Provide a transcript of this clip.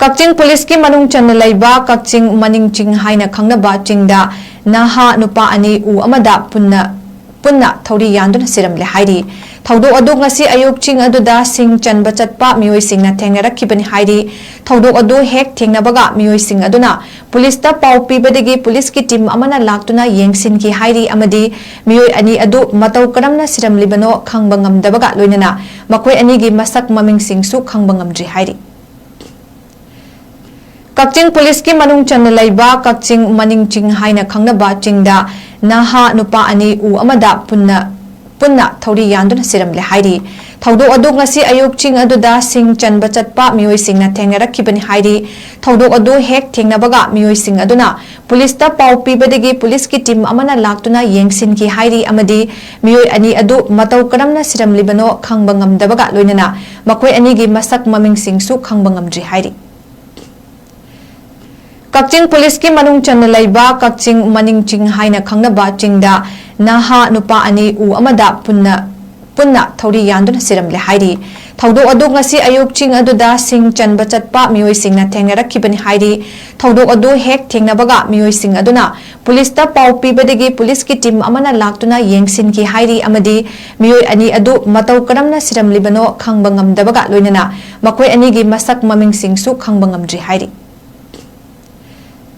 ꯀꯛꯆꯤꯡ ꯄꯨꯂꯤꯁꯀꯤ ꯃꯅꯨꯡ ꯆꯟꯅ ꯂꯩꯕ ꯀꯛꯆꯤꯡ ꯃꯅꯤꯡ ꯆꯤꯡ ꯍꯥꯏꯅ ꯈꯪꯅꯕ ꯆꯤꯡꯗ ꯅꯍꯥ ꯅꯨꯄꯥ ꯑꯅꯤ ꯎ ꯑꯃꯗ ꯄꯨꯟꯅ ꯊꯧꯔꯤ ꯌꯥꯟꯗꯨꯅ ꯁꯤꯔꯝꯂꯦ ꯍꯥꯏꯔꯤ ꯊꯧꯗꯣꯛ ꯑꯗꯨ ꯉꯁꯤ ꯑꯌꯨꯛ ꯆꯤꯡ ꯑꯗꯨꯗ ꯁꯤꯡ ꯆꯟꯕ ꯆꯠꯄ ꯃꯤꯑꯣꯏꯁꯤꯡꯅ ꯊꯦꯡꯅꯔꯛꯈꯤꯕꯅꯤ ꯍꯥꯏꯔꯤ ꯊꯧꯗꯣꯛ ꯑꯗꯨ ꯍꯦꯛ ꯊꯦꯡꯅꯕꯒ ꯃꯤꯑꯣꯏꯁꯤꯡ ꯑꯗꯨꯅ ꯄꯨꯂꯤꯁꯇ ꯄꯥꯎ ꯄꯤꯕꯗꯒꯤ ꯄꯨꯂꯤꯁꯀꯤ ꯇꯤꯝ ꯑꯃꯅ ꯂꯥꯛꯇꯨꯅ ꯌꯦꯡꯁꯤꯟꯈꯤ ꯍꯥꯏꯔꯤ ꯑꯃꯗꯤ ꯃꯤꯑꯣꯏ ꯑꯅꯤ ꯑꯗꯨ ꯃꯇꯧ ꯀꯔꯝꯅ ꯁꯤꯔꯝꯂꯤꯕꯅꯣ ꯈꯪꯕ ꯉꯝꯗꯕꯒ ꯂꯣꯏꯅꯅ ꯃꯈꯣꯏ ꯑꯅꯤꯒꯤ ꯃꯁꯛ ꯃꯃꯤꯡꯁꯤꯡꯁꯨ ꯈꯪꯕ ꯉꯝꯗ꯭ꯔꯤ ꯍꯥꯏꯔꯤ ꯀꯛꯆꯤꯡ ꯄꯨꯂꯤꯁꯀꯤ ꯃꯅꯨꯡ ꯆꯟꯅ ꯂꯩꯕ ꯀꯛꯆꯤꯡ ꯃꯅꯤꯡ ꯆꯤꯡ ꯍꯥꯏꯅ ꯈꯪꯅꯕ ꯆꯤꯡꯗ ꯅꯍꯥ ꯅꯨꯄꯥ ꯑꯅꯤ ꯎ ꯑꯃꯗ ꯄꯨꯟꯅ ꯊꯧꯔꯤ ꯌꯥꯟꯗꯨꯅ ꯁꯤꯔꯝꯂꯦ ꯍꯥꯏꯔꯤ ꯊꯧꯗꯣꯛ ꯑꯗꯨ ꯉꯁꯤ ꯑꯌꯨꯛ ꯆꯤꯡ ꯑꯗꯨꯗ ꯁꯤꯡ ꯆꯟꯕ ꯆꯠꯄ ꯃꯤꯑꯣꯏꯁꯤꯡꯅ ꯊꯦꯡꯅꯔꯛꯈꯤꯕꯅꯤ ꯍꯥꯏꯔꯤ ꯊꯧꯗꯣꯛ ꯑꯗꯨ ꯍꯦꯛ ꯊꯦꯡꯅꯕꯒ ꯃꯤꯑꯣꯏꯁꯤꯡ ꯑꯗꯨꯅ ꯄꯨꯂꯤꯁꯇ ꯄꯥꯎ ꯄꯤꯕꯗꯒꯤ ꯄꯨꯂꯤꯁꯀꯤ ꯇꯤꯝ ꯑꯃꯅ ꯂꯥꯛꯇꯨꯅ ꯌꯦꯡꯁꯤꯟꯈꯤ ꯍꯥꯏꯔꯤ ꯑꯃꯗꯤ ꯃꯤꯑꯣꯏ ꯑꯅꯤ ꯑꯗꯨ ꯃꯇꯧ ꯀꯔꯝꯅ ꯁꯤꯔꯝꯂꯤꯕꯅꯣ ꯈꯪꯕ ꯉꯝꯗꯕꯒ ꯂꯣꯏꯅꯅ ꯃꯈꯣꯏ ꯑꯅꯤꯒꯤ ꯃꯁꯛ ꯃꯃꯤꯡꯁꯤꯡꯁꯨ ꯈꯪꯕ ꯉꯝꯗ꯭ꯔꯤ ꯍꯥꯏꯔꯤ ꯀꯛꯆꯤꯡ ꯄꯨꯂꯤꯁꯀꯤ ꯃꯅꯨꯡ ꯆꯟꯅ ꯂꯩꯕ ꯀꯛꯆꯤꯡ ꯃꯅꯤꯡ ꯆꯤꯡ ꯍꯥꯏꯅ ꯈꯪꯅꯕ ꯆꯤꯡꯗ ꯅꯍꯥ ꯅꯨꯄꯥ ꯑꯅꯤ ꯎ ꯑꯃꯗ ꯄꯨꯟꯅ ꯊꯧꯔꯤ ꯌꯥꯟꯗꯨꯅ ꯁꯤꯔꯝꯂꯦ ꯍꯥꯏꯔꯤ ꯊꯧꯗꯣꯛ ꯑꯗꯨ ꯉꯁꯤ ꯑꯌꯨꯛ ꯆꯤꯡ ꯑꯗꯨꯗ ꯁꯤꯡ ꯆꯟꯕ ꯆꯠꯄ ꯃꯤꯑꯣꯏꯁꯤꯡꯅ ꯊꯦꯡꯅꯔꯛꯈꯤꯕꯅꯤ ꯍꯥꯏꯔꯤ ꯊꯧꯗꯣꯛ ꯑꯗꯨ ꯍꯦꯛ ꯊꯦꯡꯅꯕꯒ ꯃꯤꯑꯣꯏꯁꯤꯡ ꯑꯗꯨꯅ ꯄꯨꯂꯤꯁꯇ ꯄꯥꯎ ꯄꯤꯕꯗꯒꯤ ꯄꯨꯂꯤꯁꯀꯤ ꯇꯤꯝ ꯑꯃꯅ ꯂꯥꯛꯇꯨꯅ ꯌꯦꯡꯁꯤꯟꯈꯤ ꯍꯥꯏꯔꯤ ꯑꯃꯗꯤ ꯃꯤꯑꯣꯏ ꯑꯅꯤ ꯑꯗꯨ ꯃꯇꯧ ꯀꯔꯝꯅ ꯁꯤꯔꯝꯂꯤꯕꯅꯣ ꯈꯪꯕ ꯉꯝꯗꯕꯒ ꯂꯣꯏꯅꯅ ꯃꯈꯣꯏ ꯑꯅꯤꯒꯤ ꯃꯁꯛ ꯃꯃꯤꯡꯁꯤꯡꯁꯨ ꯈꯪꯕ ꯉꯝꯗ꯭ꯔꯤ ꯍꯥꯏꯔꯤ